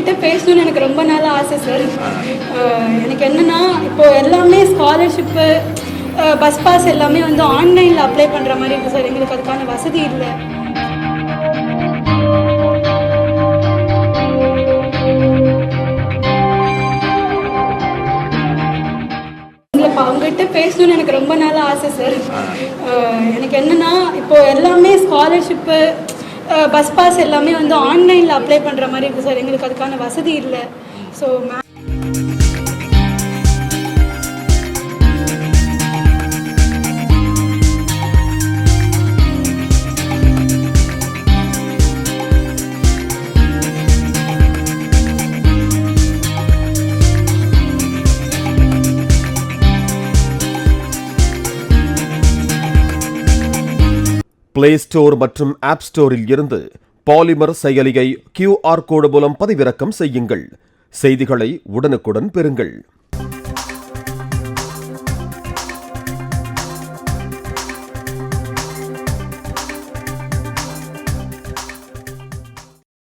அவங்ககிட்ட பேசணும்னு எனக்கு ரொம்ப நாள் ஆசை சார். எனக்கு என்னன்னா இப்போ எல்லாமே ஸ்காலர்ஷிப்பு பஸ் பாஸ் எல்லாமே வந்து ஆன்லைனில் அப்ளை பண்ணுற மாதிரி இருக்குது சார். எங்களுக்கு அதுக்கான வசதி இல்லை. அவங்ககிட்ட பேசணும்னு எனக்கு ரொம்ப நாள் ஆசை சார். எனக்கு என்னன்னா இப்போ எல்லாமே ஸ்காலர்ஷிப்பு பஸ் பாஸ் எல்லாமே வந்து ஆன்லைனில் அப்ளை பண்ணுற மாதிரி இருக்குது சார். எங்களுக்கு அதுக்கான வசதி இல்லை. ஸோ பிளே ஸ்டோர் மற்றும் ஆப் ஸ்டோரில் இருந்து பாலிமர் செயலியை QR கோடு மூலம் பதிவிறக்கம் செய்யுங்கள். செய்திகளை உடனுக்குடன் பெறுங்கள்.